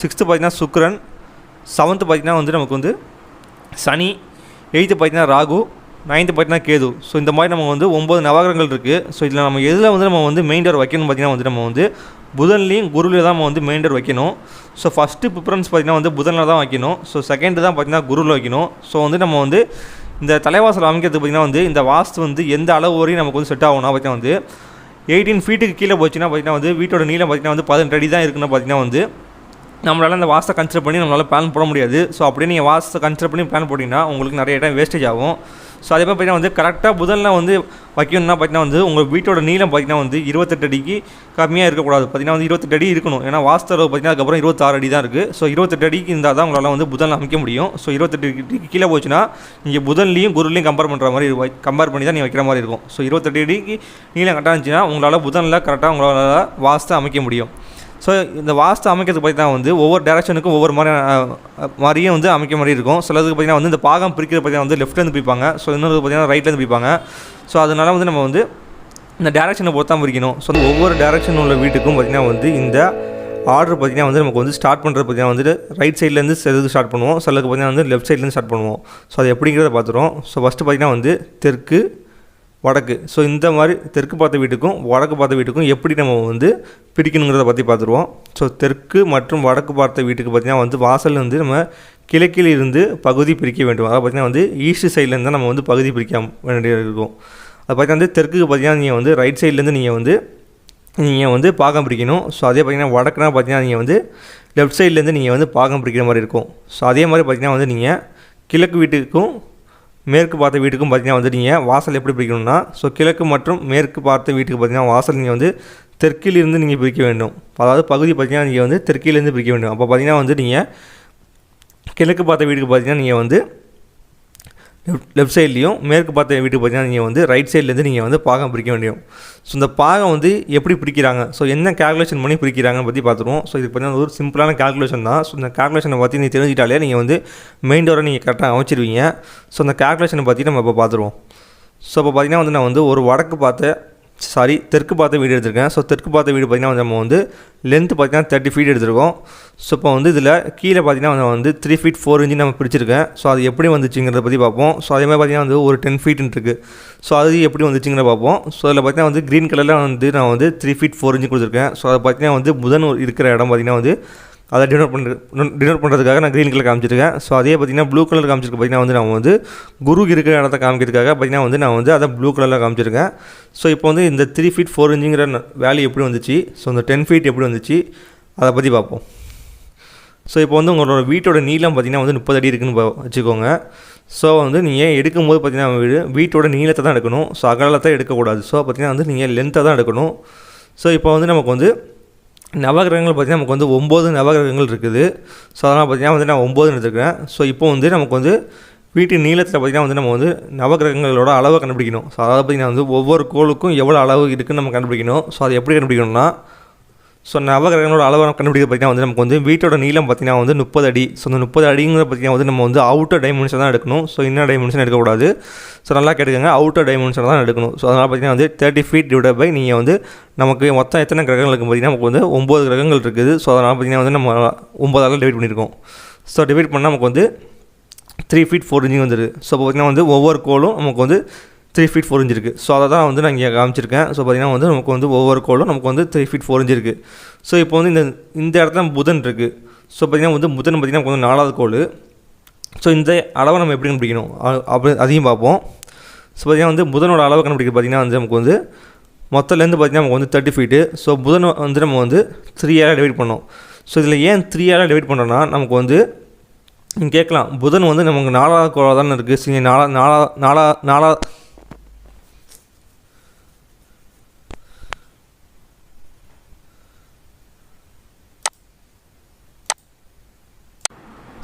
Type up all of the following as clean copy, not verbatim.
6th பார்த்தீங்கன்னா சுக்கிரன், 7th பார்த்தீங்கன்னா வந்து நமக்கு வந்து சனி, 8th பார்த்தீங்கன்னா ராகு, 9th பார்த்தீங்கன்னா கேது. ஸோ இந்த மாதிரி நம்ம வந்து 9 நவகிரகங்கள் இருக்குது. ஸோ இதில் நம்ம எதில் வந்து நம்ம வந்து மெயின் டோர் வைக்கணும் பார்த்தீங்கன்னா வந்து நம்ம வந்து புதன்லேயும் குருவிலையும் தான் நம்ம வந்து மெயின் டோர் வைக்கணும். ஸோ ஃபஸ்ட்டு ப்ரிஃபரன்ஸ் பார்த்தீங்கன்னா வந்து புதனில் தான் வைக்கணும். ஸோ செகண்ட் தான் பார்த்தீங்கன்னா குருவில் வைக்கணும். ஸோ வந்து நம்ம வந்து இந்த தலைவாசல் அமைக்கிறதுக்கு பார்த்தீங்கன்னா வந்து இந்த வாஸ்து வந்து எந்த அளவு வரையும் நமக்கு வந்து செட் ஆகும்னா பார்த்தீங்கன்னா வந்து 18 ஃபீட்டுக்கு கீழே போச்சுன்னா பார்த்தீங்கன்னா வந்து வீட்டோட நீளம் பார்த்தீங்கன்னா வந்து 18 அடி தான் இருக்குன்னு பார்த்தீங்கன்னா வந்து நம்மளால் அந்த வாஸ்தை கன்சிடர் பண்ணி நம்மளால் பிளான் போட முடியாது. ஸோ அப்படியே நீங்கள் வாஸ்தை கன்சிடர் பண்ணி பிளான் போட்டிங்கன்னா உங்களுக்கு நிறைய இடம் வேஸ்டேஜ் ஆகும். ஸோ அதே மாதிரி பார்த்தீங்கன்னா வந்து கரெக்டாக புதனில் வந்து வைக்கணும்னா பார்த்தீங்கன்னா வந்து உங்கள் வீட்டோட நீளம் பார்த்தீங்கன்னா வந்து 28 அடிக்கு கம்மியாக இருக்கக்கூடாது. பார்த்தீங்கன்னா வந்து 28 அடி இருக்கணும். ஏன்னா வாஸ்து அளவு பார்த்தீங்கன்னா அதுக்கப்புறம் 26 அடி தான் இருக்குது. ஸோ 28 அடிக்கு இருந்தால் தான் உங்களால் வந்து புதனில் அமைக்க முடியும். ஸோ 28 அடிக்கு கீழே போச்சுன்னா நீங்கள் புதன்லையும் குருலையும் கம்பேர் பண்ணுற மாதிரி கம்பேர் பண்ணி தான் நீங்கள் வைக்கிற மாதிரி இருக்கும். ஸோ 28 அடிக்கு நீளம் கரெக்டாக இருந்துச்சுன்னா உங்களால் புதனில் கரெக்டாக உங்களால் வாஸ்தை அமைக்க முடியும். ஸோ இந்த வாஸ்து அமைக்கிறதுக்கு பார்த்தீங்கன்னா வந்து ஒவ்வொரு டேரக்ஷனுக்கும் ஒவ்வொரு மாதிரியும் வந்து அமைக்க மாதிரி இருக்கும். சிலதுக்கு பார்த்தீங்கன்னா வந்து இந்த பாகம் பிரிக்கிறது பார்த்தீங்கன்னா வந்து லெஃப்ட்லேருந்து பிரிப்பாங்க. ஸோ இன்னொரு பார்த்தீங்கன்னா ரைட்லேருந்து பிரிப்பாங்க. ஸோ அதனால வந்து நம்ம வந்து இந்த டேரக்ஷனை பொறுத்து தான் பிரிக்கணும். ஸோ ஒவ்வொரு டேரக்ஷன் உள்ள வீட்டுக்கும் பார்த்தீங்கன்னா வந்து இந்த ஆர்டர் பார்த்தீங்கன்னா வந்து நமக்கு வந்து ஸ்டார்ட் பண்ணுறது பார்த்தீங்கன்னா வந்து ரைட் சைட்லேருந்து சிலதுக்கு ஸ்டார்ட் பண்ணுவோம். சிலதுக்கு பார்த்தீங்கன்னா வந்து லெஃப்ட் சைட்லேருந்து ஸ்டார்ட் பண்ணுவோம். ஸோ அது எப்படிங்கிறத பார்த்துருவோம். ஸோ ஃபஸ்ட்டு பார்த்தீங்கன்னா வந்து தெற்கு, வடக்கு. ஸோ இந்த மாதிரி தெற்கு பார்த்த வீட்டுக்கும் வடக்கு பார்த்த வீட்டுக்கும் எப்படி நம்ம வந்து பிரிக்கணுங்கிறத பற்றி பார்த்துருவோம். ஸோ தெற்கு மற்றும் வடக்கு பார்த்த வீட்டுக்கு பார்த்திங்கன்னா வந்து வாசல் வந்து நம்ம கிழக்கில் இருந்து பகுதி பிரிக்க வேண்டும். அதாவது பார்த்திங்கன்னா வந்து ஈஸ்ட் சைட்லேருந்து தான் நம்ம வந்து பகுதி பிரிக்க வேண்டியது இருக்கும். அது பார்த்திங்கன்னா வந்து தெற்குக்கு பார்த்திங்கன்னா நீங்கள் வந்து ரைட் சைட்லேருந்து நீங்கள் வந்து பாகம் பிரிக்கணும். ஸோ அதே பார்த்திங்கன்னா வடக்குனா பார்த்திங்கன்னா நீங்கள் வந்து லெஃப்ட் சைட்லேருந்து நீங்கள் வந்து பாகம் பிரிக்கிற மாதிரி இருக்கும். ஸோ அதே மாதிரி பார்த்திங்கன்னா வந்து நீங்கள் கிழக்கு வீட்டுக்கும் மேற்கு பார்த்த வீட்டுக்கும் பார்த்திங்கன்னா வந்து நீங்கள் வாசல் எப்படி பிரிக்கணும்னா, ஸோ கிழக்கு மற்றும் மேற்கு பார்த்த வீட்டுக்கு பார்த்திங்கன்னா வாசல் நீங்கள் வந்து தெற்கிலிருந்து நீங்கள் பிரிக்க வேண்டும். அதாவது பகுதி பார்த்திங்கன்னா நீங்கள் வந்து தெற்கிலேருந்து பிரிக்க வேண்டும். அப்போ பார்த்திங்கன்னா வந்து நீங்கள் கிழக்கு பார்த்த வீட்டுக்கு பார்த்திங்கன்னா நீங்கள் வந்து லெஃப்ட் சைட்லேயும் மேற்கு பார்த்த வீட்டுக்கு பார்த்திங்கன்னா நீங்கள் வந்து ரைட் சைட்லேருந்து நீங்கள் வந்து பாகம் பிரிக்க வேண்டும். ஸோ இந்த பாகம் வந்து எப்படி பிரிக்கிறாங்க, ஸோ என்ன கேல்குலேஷன் பண்ணி பிரிக்கிறாங்கன்னு பற்றி பார்த்துருவோம். ஸோ இது பார்த்திங்கன்னா ஒரு சிம்பிளான கேல்குலேஷன் தான். ஸோ இந்த கேல்குலேஷனை பற்றி நீங்கள் தெரிஞ்சிட்டாலே நீங்கள் வந்து மெயின் டோரை நீங்கள் கரெக்டாக அமைச்சிருவீங்க. ஸோ அந்த கேல்குலேஷனை பற்றி நம்ம இப்போ பார்த்துருவோம். ஸோ இப்போ பார்த்திங்கன்னா வந்து நான் வந்து ஒரு தெற்கு பார்த்த வீடு எடுத்திருக்கேன். ஸோ தெற்கு பார்த்த வீடு பார்த்திங்கன்னா நம்ம வந்து லென்த்து பார்த்திங்கன்னா 30 ஃபீட் எடுத்திருக்கோம். ஸோ இப்போ வந்து இதில் கீழே பார்த்திங்கன்னா நான் வந்து 3 feet 4 inch நம்ம பிரிச்சிருக்கேன். ஸோ அது எப்படி வந்துச்சுங்கிறத பற்றி பார்ப்போம். ஸோ அதே மாதிரி பார்த்திங்கன்னா வந்து ஒரு 10 feet இருக்குது. ஸோ அது எப்படி வந்துச்சுங்கிறத பார்ப்போம். ஸோ அதில் பார்த்திங்கன்னா வந்து க்ரீன் கலரில் வந்து நான் வந்து 3 feet 4 inch கொடுத்துருக்கேன். ஸோ அதை பார்த்திங்கன்னா வந்து புதன் இருக்கிற இடம் பார்த்திங்கன்னா வந்து அதை டினோட் பண்ணுறதுக்காக நான் க்ரீன் கலர் காமிச்சிருக்கேன். ஸோ அதே பார்த்திங்கன்னா ப்ளூ கலர் காமிச்சிருக்கு. பார்த்திங்கன்னா வந்து நான் வந்து குரு இருக்கிற இடத்த காமிக்கிறதுக்காக பார்த்திங்கன்னா வந்து நான் வந்து அதை ப்ளூ கலரில் காமிச்சிருக்கேன். ஸோ இப்போ வந்து இந்த 3 feet 4 inchங்கிற வேல்யூ எப்படி வந்துச்சு, ஸோ இந்த 10 feet எப்படி வந்துச்சு அதை பற்றி பார்ப்போம். ஸோ இப்போ வந்து உங்களோட வீட்டோட நீளம் பார்த்திங்கன்னா வந்து 30 அடி இருக்குதுன்னு வச்சுக்கோங்க. ஸோ வந்து நீங்கள் எடுக்கும்போது பார்த்திங்கன்னா வீட்டோட நீளத்தை தான் எடுக்கணும். ஸோ அகலத்தை எடுக்கக்கூடாது. ஸோ பார்த்திங்கன்னா வந்து நீங்கள் லென்த்தை தான் எடுக்கணும். ஸோ இப்போ வந்து நமக்கு வந்து நவகிரகங்கள் பார்த்திங்கன்னா நமக்கு வந்து 9 நவகிரகங்கள் இருக்குது. ஸோ அதனால் பார்த்திங்கன்னா வந்து நான் 9 எடுத்துருக்கேன். ஸோ இப்போ வந்து நமக்கு வந்து வீட்டு நீளத்தில் பார்த்திங்கன்னா வந்து நம்ம வந்து நவகிரகங்களோட அளவை கண்டுபிடிக்கணும். ஸோ அதாவது பார்த்திங்கன்னா வந்து ஒவ்வொரு கோளுக்கும் எவ்வளோ அளவு இருக்குதுன்னு நம்ம கண்டுபிடிக்கணும். ஸோ அது எப்படி கண்டுபிடிக்கணும்னா, ஸோ நவகிரகங்களோட அளவை கண்டுபிடிக்க பார்த்திங்கன்னா வந்து நமக்கு வந்து வீட்டோட நீளம் பார்த்திங்கன்னா வந்து 30 அடி. ஸோ அந்த 30 அடிங்கிற பார்த்திங்கன்னா வந்து நம்ம வந்து அவுட்டர் டைமென்ஷன் தான் எடுக்கணும். ஸோ இன்னர் டைமென்ஷன் எடுக்கக்கூடாது. ஸோ நல்லா கேட்டுக்கோங்க, அவுட்டர் டைமென்ஷன் தான் எடுக்கணும். ஸோ அதனால் பார்த்திங்கன்னா வந்து 30 feet டிவைட் பை நீங்கள் வந்து நமக்கு மொத்தம் எத்தனை கிரகங்கள் இருக்குது பார்த்திங்கன்னா நமக்கு வந்து 9 கிரகங்கள் இருக்குது. ஸோ அதனால் பார்த்திங்கன்னா வந்து நம்ம 9ஆல் டிவைட் பண்ணியிருக்கோம். ஸோ டிவைட் பண்ணால் நமக்கு வந்து 3 feet 4 inch வந்துடுது. ஸோ பார்த்திங்கன்னா வந்து ஒவ்வொரு கோளும் நமக்கு வந்து 3 feet 4 inch இருக்குது. ஸோ அதை தான் வந்து நான் இங்கே காமிச்சிருக்கேன். ஸோ பார்த்திங்கன்னா வந்து நமக்கு வந்து ஒவ்வொரு கோளும் நமக்கு வந்து 3 feet 4 inch இருக்குது. ஸோ இப்போ வந்து இந்த இடத்துல புதன் இருக்குது. ஸோ பார்த்திங்கன்னா வந்து புதன் பார்த்திங்கன்னா நமக்கு வந்து 4வது கோள். ஸோ இந்த அளவை நம்ம எப்படி கண்டுபிடிக்கணும் அதையும் பார்ப்போம். ஸோ பார்த்திங்கன்னா வந்து புதனோட அளவை கண்டுபிடிக்க பார்த்திங்கன்னா வந்து நமக்கு வந்து மொத்தலேருந்து பார்த்திங்கன்னா நமக்கு வந்து 30 feet. ஸோ புதன் வந்து நம்ம வந்து 3ஆல் டிவைட் பண்ணோம். ஸோ இதில் ஏன் 3ஆல் டிவைட் பண்ணுறோன்னா நமக்கு வந்து நீங்கள் கேட்கலாம், புதன் வந்து நமக்கு 4வது கோளாக தானே இருக்குது. சரி, நாலா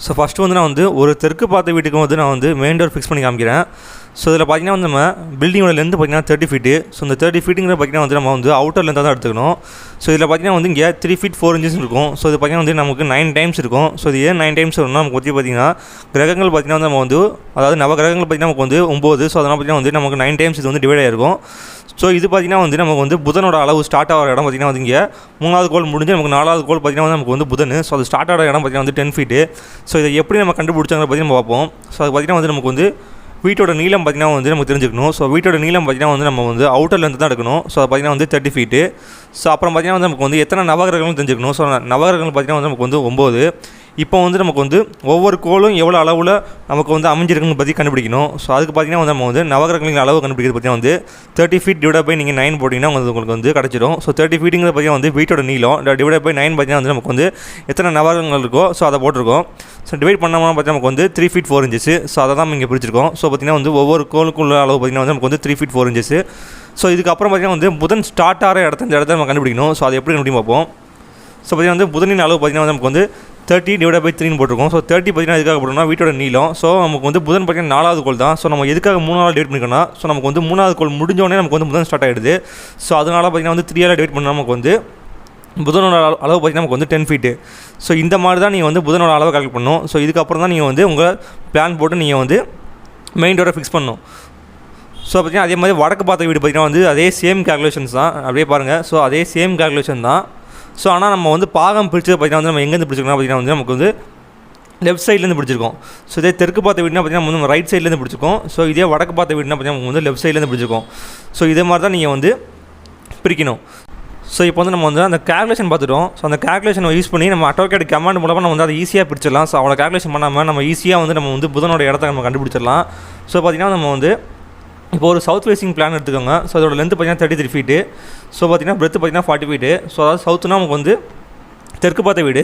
ஸோ ஃபஸ்ட்டு வந்து நான் வந்து ஒரு தெற்கு பார்த்த வீட்டுக்கு வந்து நான் வந்து மெயின் டோர் ஃபிக்ஸ் பண்ணி காமிக்கிறேன். ஸோ இதில் பார்த்திங்கன்னா வந்து நம்ம பில்டிங்கோட லென்த்து பார்த்திங்கன்னா 30 feet. ஸோ இந்த 30 feetங்கிற பார்த்திங்கன்னா வந்து நம்ம வந்து அவுட்டர் லென்த்தாக தான் எடுத்துக்கணும். ஸோ இதில் பார்த்திங்கன்னா வந்து இங்கே 3 feet 4 inches இருக்கும். ஸோ இது பார்த்திங்கன்னா வந்து நமக்கு 9 times இருக்கும். ஸோ இது ஏன் 9 times வரும்னா நமக்கு பற்றி பார்த்திங்கன்னா கிரகங்கள் பார்த்திங்கன்னா வந்து நம்ம வந்து அதாவது நவகிரகங்கள் பார்த்திங்கன்னா நமக்கு வந்து 9. ஸோ அதனால் பார்த்திங்கன்னா வந்து நமக்கு 9 times இது வந்து டிவைட் ஆகிருக்கும். ஸோ இது பார்த்திங்கன்னா வந்து நமக்கு வந்து புதனோட அளவு ஸ்டார்ட் ஆகிற இடம் பார்த்திங்கன்னா வந்து இங்கே 3வது கோல் முடிஞ்சு நமக்கு 4வது கோல் பார்த்திங்கன்னா வந்து நமக்கு வந்து புதன். ஸோ அது ஸ்டார்ட் ஆகிற இடம் பார்த்திங்கன்னா வந்து 10 ஃபீட்டு. ஸோ இதை எப்படி நம்ம கண்டுபிடிச்சாங்க பற்றி நம்ம பார்ப்போம். ஸோ அது பார்த்திங்கன்னா வந்து நமக்கு வந்து வீட்டோட நீளம் பார்த்திங்கன்னா வந்து நமக்கு தெரிஞ்சுக்கணும். ஸோ வீட்டோட நீளம் பார்த்திங்கன்னா வந்து நம்ம வந்து அவுட்டர்லேருந்து தான் எடுக்கணும். ஸோ அது பார்த்திங்கன்னா வந்து 30 ஃபீட்டு. ஸோ அப்புறம் பார்த்திங்கன்னா வந்து நமக்கு வந்து எத்தனை நவகிரகங்களும் தெரிஞ்சுக்கணும். ஸோ நவகிரகங்கள் பார்த்திங்கன்னா வந்து நமக்கு வந்து 9. இப்போ வந்து நமக்கு வந்து ஒவ்வொரு கோளும் எவ்வளோ அளவில் நமக்கு வந்து அமைஞ்சிருக்குன்னு பற்றி கண்டுபிடிக்கணும். ஸோ அதுக்கு பார்த்திங்கன்னா வந்து நம்ம வந்து நவகிரகங்களின் அளவு கண்டுபிடிக்கிறது பார்த்திங்கன்னா வந்து 30 ஃபீட் டிவைட் பை நீங்கள் 9 போட்டிங்கன்னா உங்களுக்கு வந்து கிடச்சிடும். ஸோ 30 ஃபீட்டுங்கிறது பார்த்திங்கன்னா வந்து வீட்டோட நீளம் டிவைட் பை 9 பார்த்திங்கன்னா வந்து நமக்கு வந்து எத்தனை நவகிரகங்கள் இருக்கோ ஸோ அதை போட்டிருக்கோம். ஸோ டிவைட் பண்ணோம்னா பார்த்தீங்கன்னா நமக்கு வந்து 3 ஃபீட் 4 இன்ச்சஸ். ஸோ அதை தான் இங்கே பிரிச்சிருக்கோம். ஸோ பார்த்திங்கன்னா வந்து ஒவ்வொரு கோளுக்குள்ள அளவு பார்த்திங்கன்னா வந்து நமக்கு வந்து 3 ஃபீட் 4 இன்ச்சஸ். ஸோ இதுக்கப்புறம் பார்த்திங்கன்னா வந்து புதன் ஸ்டார்ட் ஆகிற இந்த இடத்த நம்ம கண்டுபிடிக்கணும். ஸோ அது எப்படி கண்டுபிடிக்கும் பார்ப்போம். ஸோ பார்த்திங்கன்னா வந்து புதனின் அளவு பார்த்திங்கன்னா நமக்கு வந்து 30 டிவைட் பை 3 போட்டிருக்கோம். ஸோ 30 பார்த்திங்கன்னா எதுக்காக போட்டோம்னா வீட்டோட நீளம். ஸோ நமக்கு வந்து புதன் பார்த்திங்கன்னா 4வது கோல் தான். ஸோ நம்ம எதுக்காக 3ஆல் டிவைட் பண்ணிக்கோன்னா ஸோ நமக்கு வந்து 3வது கோல் முடிஞ்சோடனே நமக்கு வந்து புதன் ஸ்டார்ட் ஆகிடுது. ஸோ அதனால் பார்த்திங்கன்னா வந்து 3ஆல் டிவைட் பண்ணால் நமக்கு வந்து புதனோட அளவு பார்த்திங்கன்னா நமக்கு வந்து 10 ஃபீட்டு. ஸோ இந்த மாதிரி தான் நீங்கள் வந்து புதனோட அளவை கால்குலேட் பண்ணணும். ஸோ இதுக்கப்புறம் தான் நீங்கள் வந்து உங்கள் பிளான் போட்டு நீங்கள் வந்து மெயின் டோரை ஃபிக்ஸ் பண்ணணும். ஸோ பார்த்திங்கன்னா அதே மாதிரி வடக்கு பார்த்த வீடு பார்த்திங்கன்னா வந்து அதே சேம் கேல்குலேஷன்ஸ் தான். அப்படியே பாருங்கள். ஸோ அதே சேம் கேல்குலேஷன் தான். ஸோ ஆனால் நம்ம வந்து பாகம் பிடிச்சது பார்த்திங்கன்னா வந்து நம்ம எங்கேருந்து பிடிச்சிருக்கோம் பார்த்திங்கன்னா வந்து நமக்கு வந்து லெஃப்ட் சைட்லேருந்து பிடிச்சிருக்கோம். ஸோ இதே தெற்கு பார்த்த வீடுனா பார்த்திங்கன்னா நம்ம ரைட் சைட்லேருந்து பிடிச்சிருக்கோம். ஸோ இதே வடக்கு பார்த்த வீடுனா பார்த்திங்கன்னா நம்ம வந்து லெஃப்ட் சைட்லேருந்து பிடிச்சிருக்கோம். ஸோ இதே மாதிரி தான் நீங்கள் வந்து பிரிக்கணும். ஸோ இப்போ வந்து நம்ம வந்து அந்த கேல்குலேஷன் பார்த்துட்டோம். ஸோ அந்த கேல்குலேஷனை யூஸ் பண்ணி நம்ம AutoCAD கமாண்ட் மூலமாக நம்ம வந்து அதை ஈஸியாக பிடிச்சிடலாம். ஸோ அவ்வளோ கேல்குலேஷன் பண்ணாமல் நம்ம ஈஸியாக வந்து நம்ம வந்து புதனோட இடத்த நம்ம கண்டுபிடிச்சிடலாம். ஸோ பார்த்திங்கன்னா நம்ம வந்து இப்போ ஒரு சவுத் ஃபேஸிங் பிளான் எடுத்துக்கோங்க. ஸோ அதோட லென்த் பார்த்திங்கன்னா 33 ஃபீட்டு. ஸோ பார்த்திங்கன்னா பிரெத்து பார்த்திங்கன்னா 40 ஃபீட்டு. ஸோ அதாவது சவுத்துனா நமக்கு வந்து தெற்கு பார்த்த வீடு.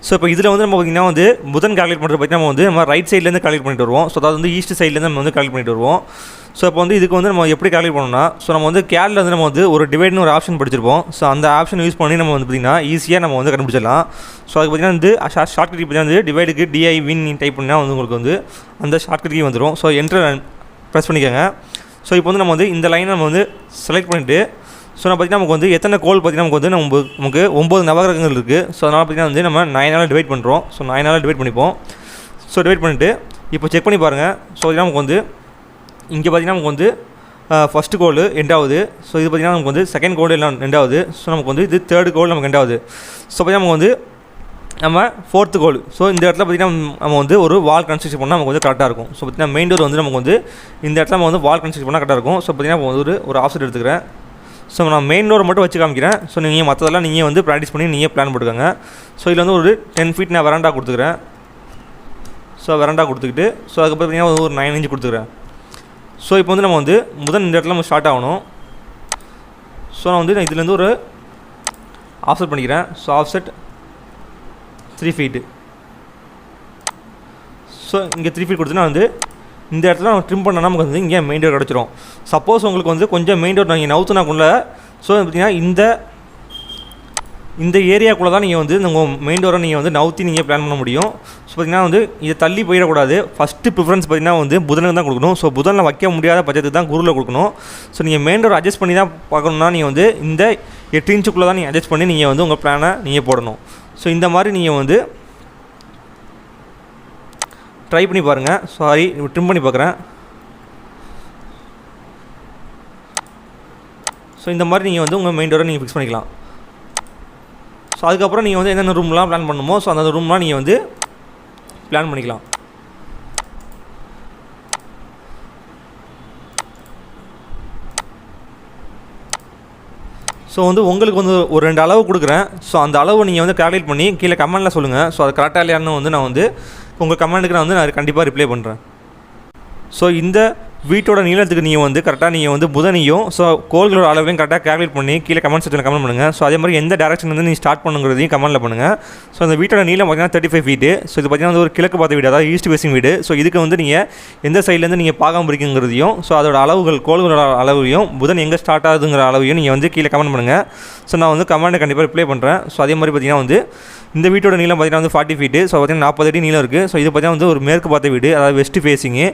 ஸோ இப்போ இதில் வந்து நம்ம பார்த்திங்கன்னா வந்து புதன் கால்குலேட் பண்ணுறது பார்த்திங்கன்னா நம்ம ரைட் சைட்லேருந்து கால்குலேட் பண்ணிட்டு வருவோம். ஸோ அதாவது வந்து ஈஸ்ட் சைட்லேருந்து நம்ம வந்து கால்குலேட் பண்ணிட்டு வருவோம். ஸோ இப்போ வந்து இதுக்கு வந்து நம்ம எப்படி கால்குலேட் பண்ணணும்னா ஸோ நம்ம வந்து கேடில் வந்து நம்ம வந்து ஒரு டிவைட்னு ஒரு ஆப்ஷன் படிச்சிருப்போம். ஸோ அந்த ஆப்ஷன் யூஸ் பண்ணி நம்ம வந்து பார்த்திங்கன்னா ஈஸியாக நம்ம வந்து கண்டுபிடிச்சிடலாம். ஸோ அதுக்கு பார்த்திங்கன்னா வந்து ஷார்ட் கட் பார்த்திங்கன்னா வந்து டிவைடுக்கு DI வின் டைப் பண்ணால் வந்து உங்களுக்கு வந்து அந்த ஷார்ட் கட் வந்துடும். ஸோ என்ட்ரு ப்ரெஸ் பண்ணிக்கோங்க. ஸோ இப்போ வந்து நம்ம வந்து இந்த லைனை நம்ம வந்து செலக்ட் பண்ணிவிட்டு ஸோ நான் பார்த்திங்கன்னா நமக்கு வந்து எத்தனை கோல் பார்த்திங்கன்னா நமக்கு 9 நவகிரகங்கள் இருக்குது. ஸோ அதனால் பார்த்திங்கன்னா வந்து நம்ம 9ஆல் டிவைட் பண்ணுறோம். ஸோ 9ஆல் டிவைட் பண்ணிப்போம். ஸோ டிவைட் பண்ணிவிட்டு இப்போ செக் பண்ணி பாருங்கள். ஸோ பார்த்திங்கன்னா நமக்கு வந்து இங்கே பார்த்திங்கன்னா நமக்கு வந்து ஃபஸ்ட்டு கோல் எண்டாவது. ஸோ இது பார்த்திங்கன்னா நமக்கு வந்து செகண்ட் கோல் எல்லாம் ரெண்டாவது. ஸோ நமக்கு வந்து இது தேர்டு கோல் நமக்கு ரெண்டாவது. ஸோ பார்த்திங்கன்னா நமக்கு வந்து நம்ம 4th கோல். ஸோ இந்த இடத்துல பார்த்திங்கன்னா நம்ம வந்து ஒரு வால் கன்ஸ்ட்ரக்ஷன் பண்ணால் நமக்கு வந்து கரெக்டாக இருக்கும். ஸோ பார்த்திங்கன்னா மெயின் டோர் வந்து நமக்கு வந்து இந்த இடத்துல நம்ம வந்து வால் கன்ஸ்ட்ரக்ஷன் பண்ணால் கரெக்டாக இருக்கும். ஸோ பார்த்திங்கன்னா ஒரு ஆஃப்செட் எடுத்துக்கிறேன். ஸோ நான் மெயின் டோர் மட்டும் வச்சு காமிக்கிறேன். ஸோ நீங்கள் மற்றதெல்லாம் நீங்கள் வந்து ப்ராக்டிஸ் பண்ணி நீங்கள் பிளான் போட்டுக்கோங்க. ஸோ இதில் வந்து ஒரு 10 ஃபீட் நான் வெராண்டா கொடுத்துக்கிறேன். ஸோ வெராண்டா கொடுத்துக்கிட்டு ஸோ அதுக்கப்புறம் பார்த்திங்கன்னா ஒரு 9 இன்ச் கொடுத்துக்கிறேன். ஸோ இப்போ வந்து நம்ம வந்து முதல் இந்த இடத்துல நம்ம ஸ்டார்ட் ஆகணும். ஸோ நான் வந்து இதுலேருந்து ஒரு ஆஃப்செட் பண்ணிக்கிறேன். So offset 3 feet. ஸோ இங்கே 3 ஃபீட் கொடுத்தோன்னா வந்து இந்த இடத்துல நம்ம ட்ரிம் பண்ணோன்னா நமக்கு வந்து இங்கே மெயின் டோர் கிடச்சிரும். சப்போஸ் உங்களுக்கு வந்து கொஞ்சம் மெயின் டோர் நீங்கள் நவுத்துனாக்குள்ள ஸோ பார்த்திங்கன்னா இந்த ஏரியாக்குள்ளே தான் நீங்கள் வந்து உங்கள் மெயின் டோரை நீங்கள் வந்து நவுத்தி நீங்கள் பிளான் பண்ண முடியும். ஸோ பார்த்திங்கன்னா வந்து இதை தள்ளி போயிடக்கூடாது. ஃபஸ்ட்டு ப்ரிஃபரன்ஸ் பார்த்திங்கன்னா வந்து புதனுக்கு தான் கொடுக்கணும். ஸோ புதனில் வைக்க முடியாத பட்சத்துக்கு தான் குருவில் கொடுக்கணும். ஸோ நீங்கள் மெயின் டோர் அட்ஜஸ்ட் பண்ணி தான் பார்க்கணுன்னா நீங்கள் வந்து இந்த 8 இன்ச்சுக்குள்ளே தான் நீங்கள் அட்ஜஸ்ட் பண்ணி நீங்கள் வந்து உங்கள் பிளானை நீங்கள் போடணும். ஸோ இந்த மாதிரி நீங்கள் வந்து ட்ரை பண்ணி பாருங்கள். சாரி ட்ரிம் பண்ணி பார்க்குறேன். ஸோ இந்த மாதிரி நீங்கள் வந்து உங்கள் மெயின் டோரை நீங்கள் ஃபிக்ஸ் பண்ணிக்கலாம். ஸோ அதுக்கப்புறம் நீங்கள் வந்து என்னென்ன ரூம்லாம் பிளான் பண்ணணுமோ ஸோ அந்த ரூம்லாம் நீங்கள் வந்து பிளான் பண்ணிக்கலாம். ஸோ வந்து உங்களுக்கு வந்து ஒரு 2 அளவு கொடுக்குறேன். ஸோ அந்த அளவு நீங்கள் வந்து கால்குலேட் பண்ணி கீழே கமெண்டில் சொல்லுங்கள். ஸோ அது கரெக்டாக இல்லையான்னு வந்து நான் வந்து உங்கள் கமெண்ட்டுக்கு நான் வந்து கண்டிப்பாக ரிப்ளை பண்ணுறேன். ஸோ இந்த வீட்டோட நீளத்துக்கு நீங்கள் வந்து கரெக்டாக நீங்கள் வந்து புதனையும் ஸோ கோள்களோட அளவையும் கரெக்டாக கால்குலேட் பண்ணி கீழே கமெண்ட் செக்ஷனில் கமெண்ட் பண்ணுங்கள். ஸோ அதே மாதிரி எந்த டேரக்ஷன் வந்து நீங்கள் ஸ்டார்ட் பண்ணுங்கிறதையும் கமெண்ட்டில் பண்ணுங்கள். ஸோ அந்த வீட்டோட நீளம் பார்த்திங்கன்னா 35 ஃபீட்டு. ஸோ இது பார்த்திங்கன்னா வந்து ஒரு கிழக்கு பார்த்த வீடு, அதாவது ஈஸ்ட் ஃபேஸிங் வீடு. ஸோ இதுக்கு வந்து நீங்கள் எந்த சைட்லேருந்து நீங்கள் பாகம் பிரிக்குங்கிறதையும் ஸோ அதோட அளவுகள் கோள்களோட அளவையும் புதன் எங்கே ஸ்டார்ட் ஆகுதுங்கிற அளவையும் நீங்கள் வந்து கீழே கமெண்ட் பண்ணுங்கள். ஸோ நான் வந்து கமெண்ட்டை கண்டிப்பாக ரிப்ளை பண்ணுறேன். ஸோ அதே மாதிரி பார்த்திங்கன்னா வந்து இந்த வீட்டோட நீளம் பார்த்திங்கன்னா வந்து 40 ஃபீட்டு. ஸோ பார்த்திங்கன்னா 40 அடி நீளம் இருக்குது. ஸோ இது பார்த்திங்கன்னா வந்து ஒரு மேற்கு பார்த்த வீடு, அதாவது வெஸ்ட் ஃபேஸிங்கு.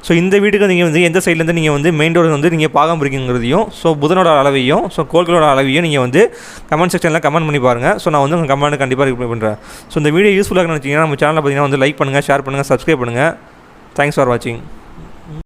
ஸோ இந்த வீட்டுக்கு நீங்கள் வந்து எந்த சைட்லேருந்து நீங்கள் வந்து மெயின் டோர் வந்து நீங்கள் பாகம் பிரிக்குங்கிறதையும் ஸோ புதனோட அளவையும் ஸோ கோள்களோட அளவையும் நீங்கள் வந்து கமெண்ட் செக்ஷனில் கமெண்ட் பண்ணி பாருங்கள். ஸோ நான் வந்து உங்கள் கமெண்ட் கண்டிப்பாக ரிப்ளை பண்ணுறேன். ஸோ இந்த வீடியோ யூஸ்ஃபுல்லாக நினச்சிங்கன்னா நம்ம சேனலில் பார்த்திங்கன்னா வந்து லைக் பண்ணுங்கள், ஷேர் பண்ணுங்கள், சப்ஸ்கிரைப் பண்ணுங்கள். தேங்க்ஸ் ஃபார் வாட்சிங்.